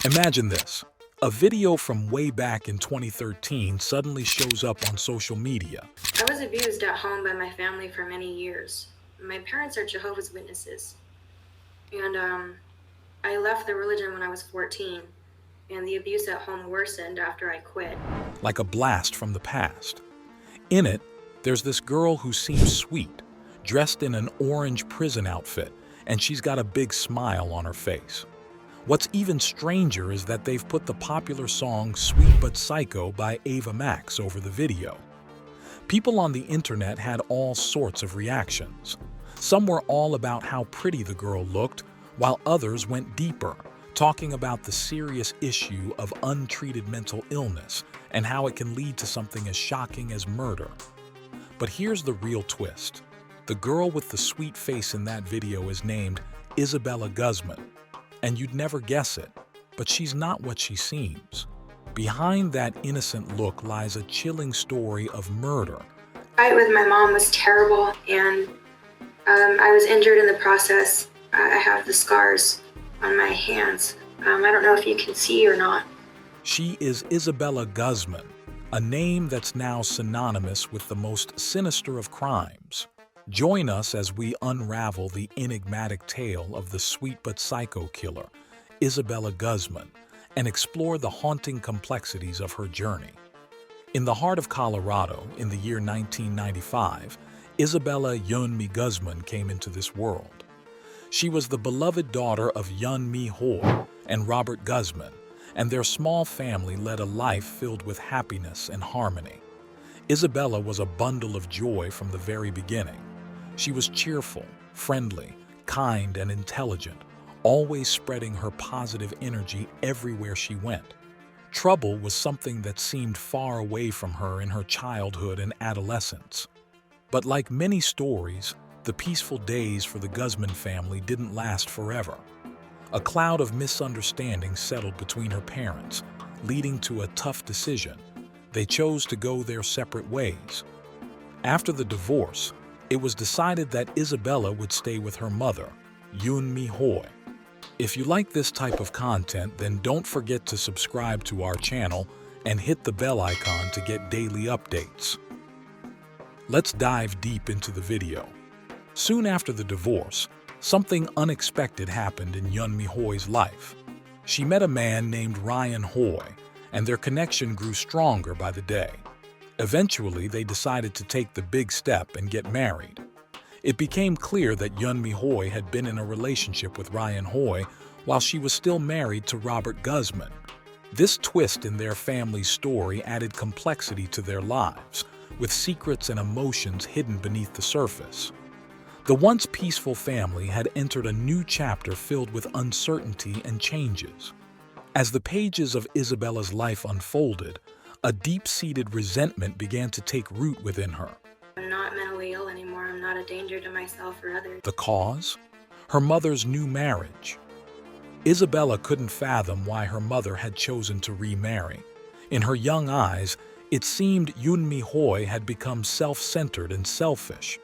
Imagine this. A video from way back in 2013 suddenly shows up on social media. I was abused at home by my family for many years. My parents are Jehovah's Witnesses, and I left the religion when I was 14, and the abuse at home worsened after I quit. Like a blast from the past. In it, there's this girl who seems sweet, dressed in an orange prison outfit, and she's got a big smile on her face. What's even stranger is that they've put the popular song Sweet But Psycho by Ava Max over the video. People on the internet had all sorts of reactions. Some were all about how pretty the girl looked, while others went deeper, talking about the serious issue of untreated mental illness and how it can lead to something as shocking as murder. But here's the real twist. The girl with the sweet face in that video is named Isabella Guzman. And you'd never guess it, but she's not what she seems. Behind that innocent look lies a chilling story of murder. Fight with my mom was terrible, and I was injured in the process. I have the scars on my hands. I don't know if you can see or not. She is Isabella Guzman, a name that's now synonymous with the most sinister of crimes. Join us as we unravel the enigmatic tale of the sweet but psycho killer, Isabella Guzman, and explore the haunting complexities of her journey. In the heart of Colorado, in the year 1995, Isabella Guzman came into this world. She was the beloved daughter of Hoy and Robert Guzman, and their small family led a life filled with happiness and harmony. Isabella was a bundle of joy from the very beginning. She was cheerful, friendly, kind, and intelligent, always spreading her positive energy everywhere she went. Trouble was something that seemed far away from her in her childhood and adolescence. But like many stories, the peaceful days for the Guzman family didn't last forever. A cloud of misunderstanding settled between her parents, leading to a tough decision. They chose to go their separate ways. After the divorce, it was decided that Isabella would stay with her mother, Hoy. If you like this type of content, then don't forget to subscribe to our channel and hit the bell icon to get daily updates. Let's dive deep into the video. Soon after the divorce, something unexpected happened in Hoy's life. She met a man named Ryan Hoy, and their connection grew stronger by the day. Eventually, they decided to take the big step and get married. It became clear that Hoy had been in a relationship with Ryan Hoy while she was still married to Robert Guzman. This twist in their family's story added complexity to their lives, with secrets and emotions hidden beneath the surface. The once peaceful family had entered a new chapter filled with uncertainty and changes. As the pages of Isabella's life unfolded, a deep-seated resentment began to take root within her. I'm not mentally ill anymore. I'm not a danger to myself or others. The cause? Her mother's new marriage. Isabella couldn't fathom why her mother had chosen to remarry. In her young eyes, it seemed Hoy had become self-centered and selfish.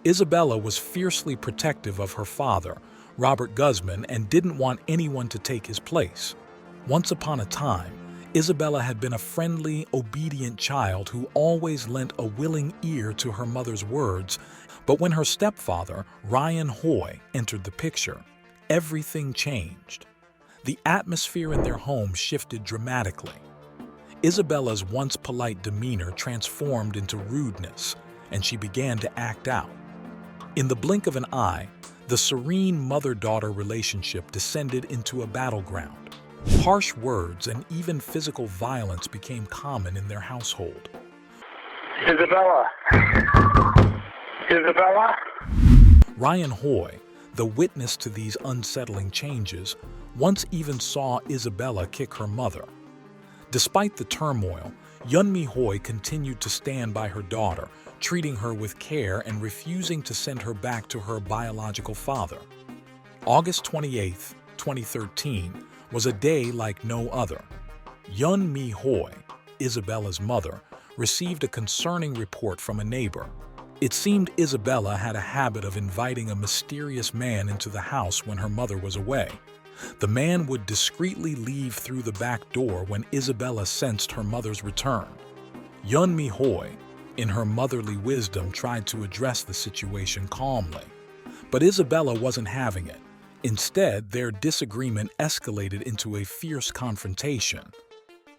Isabella was fiercely protective of her father, Robert Guzman, and didn't want anyone to take his place. Once upon a time, Isabella had been a friendly, obedient child who always lent a willing ear to her mother's words, but when her stepfather, Ryan Hoy, entered the picture, everything changed. The atmosphere in their home shifted dramatically. Isabella's once polite demeanor transformed into rudeness, and she began to act out. In the blink of an eye, the serene mother-daughter relationship descended into a battleground. Harsh words and even physical violence became common in their household. Isabella! Isabella! Ryan Hoy, the witness to these unsettling changes, once even saw Isabella kick her mother. Despite the turmoil, Hoy continued to stand by her daughter, treating her with care and refusing to send her back to her biological father. August 28, 2013, was a day like no other. Hoy, Isabella's mother, received a concerning report from a neighbor. It seemed Isabella had a habit of inviting a mysterious man into the house when her mother was away. The man would discreetly leave through the back door when Isabella sensed her mother's return. Hi Moy, in her motherly wisdom, tried to address the situation calmly. But Isabella wasn't having it. Instead, their disagreement escalated into a fierce confrontation.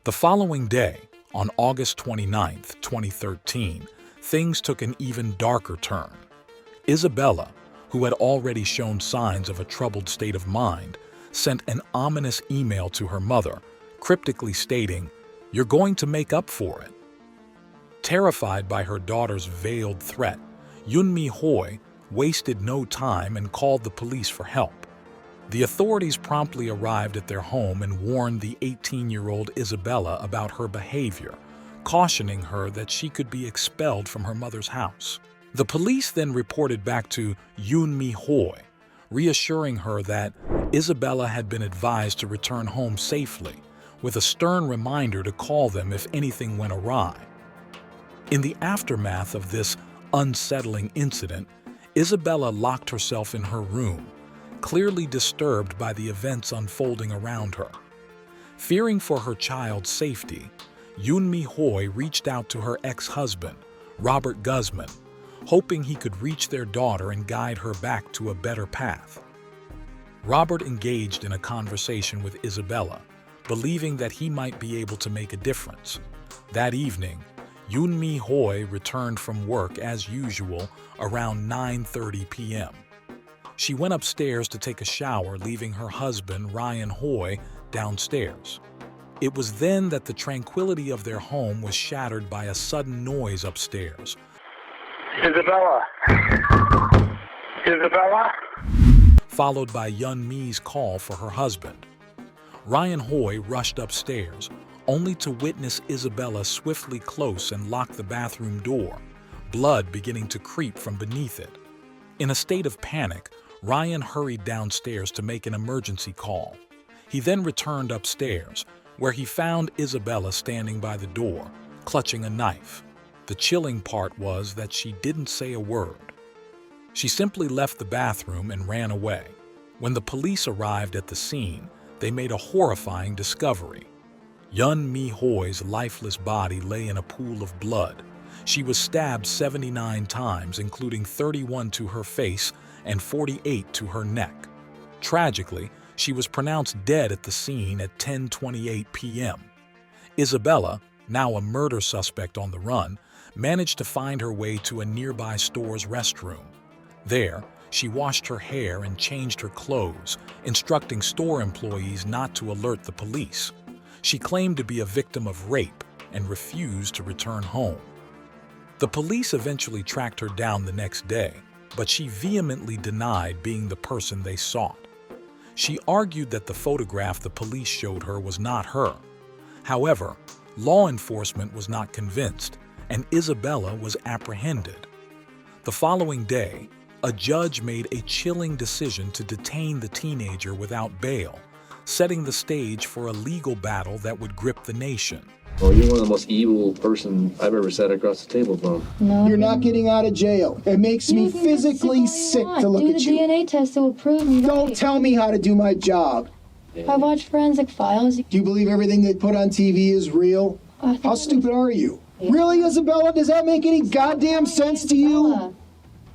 The following day, on August 29, 2013, things took an even darker turn. Isabella, who had already shown signs of a troubled state of mind, sent an ominous email to her mother, cryptically stating, "You're going to make up for it." Terrified by her daughter's veiled threat, Hi Moy wasted no time and called the police for help. The authorities promptly arrived at their home and warned the 18-year-old Isabella about her behavior, cautioning her that she could be expelled from her mother's house. The police then reported back to Hi Moy, reassuring her that Isabella had been advised to return home safely, with a stern reminder to call them if anything went awry. In the aftermath of this unsettling incident, Isabella locked herself in her room, clearly disturbed by the events unfolding around her. Fearing for her child's safety, Hi Moy reached out to her ex-husband, Robert Guzman, hoping he could reach their daughter and guide her back to a better path. Robert engaged in a conversation with Isabella, believing that he might be able to make a difference. That evening, Hi Moy returned from work as usual around 9:30 p.m. She went upstairs to take a shower, leaving her husband, Ryan Hoy, downstairs. It was then that the tranquility of their home was shattered by a sudden noise upstairs. Isabella? Isabella? Followed by Yun Mi's call for her husband. Ryan Hoy rushed upstairs, only to witness Isabella swiftly close and lock the bathroom door, blood beginning to creep from beneath it. In a state of panic, Ryan hurried downstairs to make an emergency call. He then returned upstairs, where he found Isabella standing by the door, clutching a knife. The chilling part was that she didn't say a word. She simply left the bathroom and ran away. When the police arrived at the scene, they made a horrifying discovery. Hi Moy's lifeless body lay in a pool of blood. She was stabbed 79 times, including 31 to her face and 48 to her neck. Tragically, she was pronounced dead at the scene at 10:28 p.m. Isabella, now a murder suspect on the run, managed to find her way to a nearby store's restroom. There, she washed her hair and changed her clothes, instructing store employees not to alert the police. She claimed to be a victim of rape and refused to return home. The police eventually tracked her down the next day, but she vehemently denied being the person they sought. She argued that the photograph the police showed her was not her. However, law enforcement was not convinced, and Isabella was apprehended. The following day, a judge made a chilling decision to detain the teenager without bail, setting the stage for a legal battle that would grip the nation. Well, you're one of the most evil person I've ever sat across the table from. No. You're not getting out of jail. It makes me physically sick to look at you. Do the DNA test that will prove me Don't right. tell me how to do my job. I watch forensic files. Do you believe everything they put on TV is real? How stupid are you? Really, Isabella? Does that make any goddamn sense to you?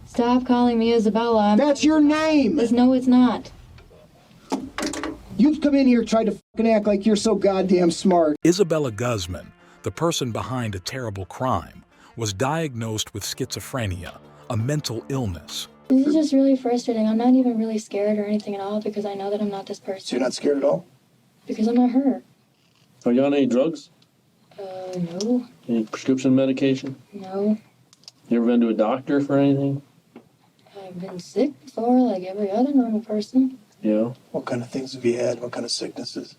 Stop calling me Isabella. That's your name. No, it's not. You've come in here tried to fucking act like you're so goddamn smart. Isabella Guzman, the person behind a terrible crime, was diagnosed with schizophrenia, a mental illness. This is just really frustrating. I'm not even really scared or anything at all because I know that I'm not this person. So you're not scared at all? Because I'm not her. Are you on any drugs? No. Any prescription medication? No. You ever been to a doctor for anything? I've been sick before, like every other normal person. Yeah. What kind of things have you had? What kind of sicknesses?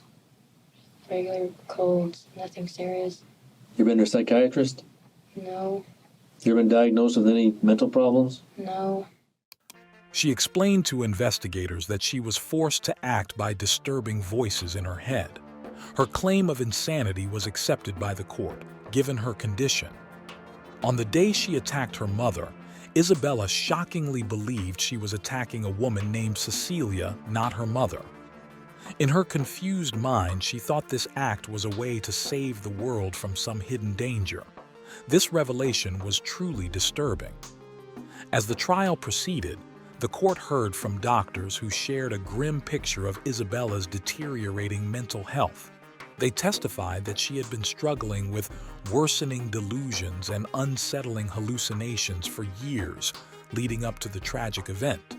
Regular colds, nothing serious. You ever been to a psychiatrist? No. You ever been diagnosed with any mental problems? No. She explained to investigators that she was forced to act by disturbing voices in her head. Her claim of insanity was accepted by the court, given her condition. On the day she attacked her mother, Isabella shockingly believed she was attacking a woman named Cecilia, not her mother. In her confused mind, she thought this act was a way to save the world from some hidden danger. This revelation was truly disturbing. As the trial proceeded, the court heard from doctors who shared a grim picture of Isabella's deteriorating mental health. They testified that she had been struggling with worsening delusions and unsettling hallucinations for years leading up to the tragic event.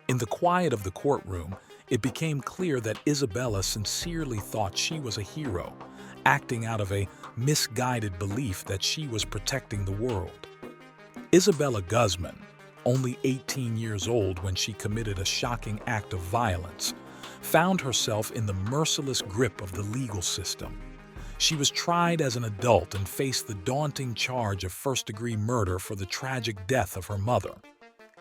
In the quiet of the courtroom, it became clear that Isabella sincerely thought she was a hero, acting out of a misguided belief that she was protecting the world. Isabella Guzman, only 18 years old when she committed a shocking act of violence, found herself in the merciless grip of the legal system. She was tried as an adult and faced the daunting charge of first-degree murder for the tragic death of her mother.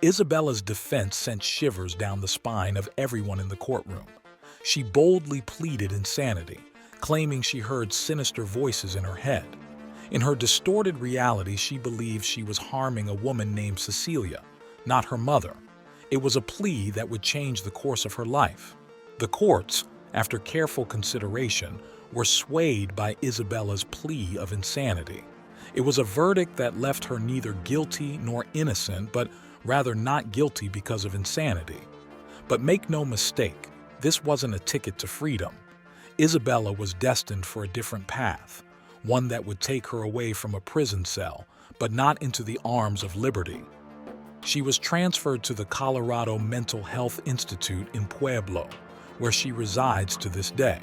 Isabella's defense sent shivers down the spine of everyone in the courtroom. She boldly pleaded insanity, claiming she heard sinister voices in her head. In her distorted reality, she believed she was harming a woman named Cecilia, not her mother. It was a plea that would change the course of her life. The courts, after careful consideration, were swayed by Isabella's plea of insanity. It was a verdict that left her neither guilty nor innocent, but rather not guilty because of insanity. But make no mistake, this wasn't a ticket to freedom. Isabella was destined for a different path, one that would take her away from a prison cell, but not into the arms of liberty. She was transferred to the Colorado Mental Health Institute in Pueblo, where she resides to this day.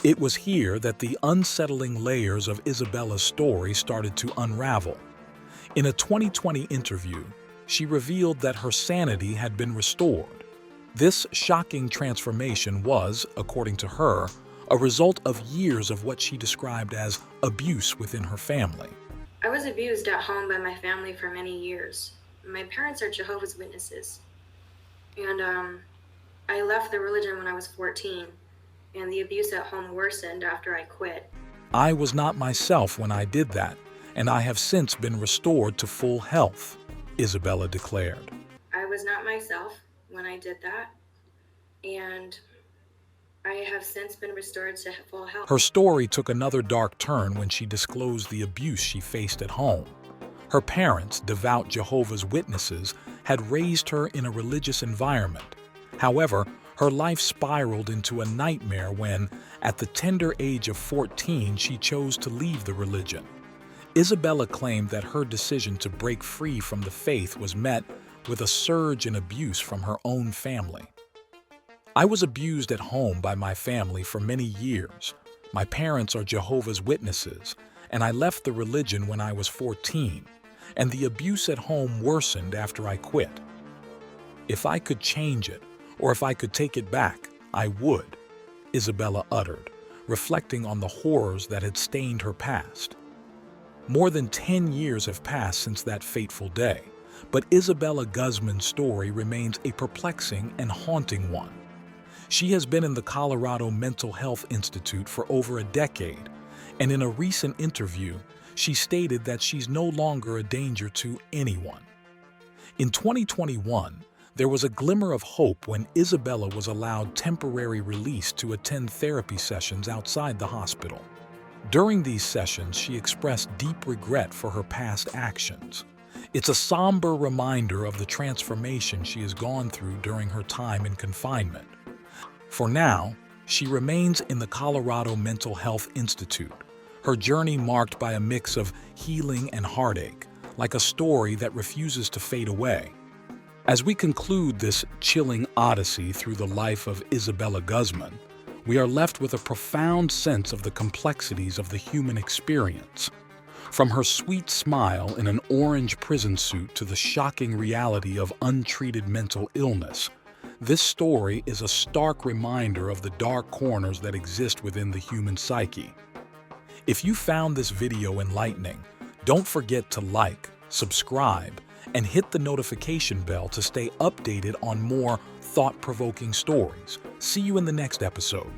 It was here that the unsettling layers of Isabella's story started to unravel. In a 2020 interview, she revealed that her sanity had been restored. This shocking transformation was, according to her, a result of years of what she described as abuse within her family. I was abused at home by my family for many years. My parents are Jehovah's Witnesses. And I left the religion when I was 14, and the abuse at home worsened after I quit. I was not myself when I did that, and I have since been restored to full health, Isabella declared. I was not myself when I did that, and I have since been restored to full health. Her story took another dark turn when she disclosed the abuse she faced at home. Her parents, devout Jehovah's Witnesses, had raised her in a religious environment. However, her life spiraled into a nightmare when, at the tender age of 14, she chose to leave the religion. Isabella claimed that her decision to break free from the faith was met with a surge in abuse from her own family. I was abused at home by my family for many years. My parents are Jehovah's Witnesses, and I left the religion when I was 14, and the abuse at home worsened after I quit. If I could change it, or if I could take it back, I would, Isabella uttered, reflecting on the horrors that had stained her past. More than 10 years have passed since that fateful day, but Isabella Guzman's story remains a perplexing and haunting one. She has been in the Colorado Mental Health Institute for over a decade, and in a recent interview, she stated that she's no longer a danger to anyone. In 2021, there was a glimmer of hope when Isabella was allowed temporary release to attend therapy sessions outside the hospital. During these sessions, she expressed deep regret for her past actions. It's a somber reminder of the transformation she has gone through during her time in confinement. For now, she remains in the Colorado Mental Health Institute, her journey marked by a mix of healing and heartache, like a story that refuses to fade away. As we conclude this chilling odyssey through the life of Isabella Guzman, we are left with a profound sense of the complexities of the human experience. From her sweet smile in an orange prison suit to the shocking reality of untreated mental illness, this story is a stark reminder of the dark corners that exist within the human psyche. If you found this video enlightening, don't forget to like, subscribe, and hit the notification bell to stay updated on more thought-provoking stories. See you in the next episode.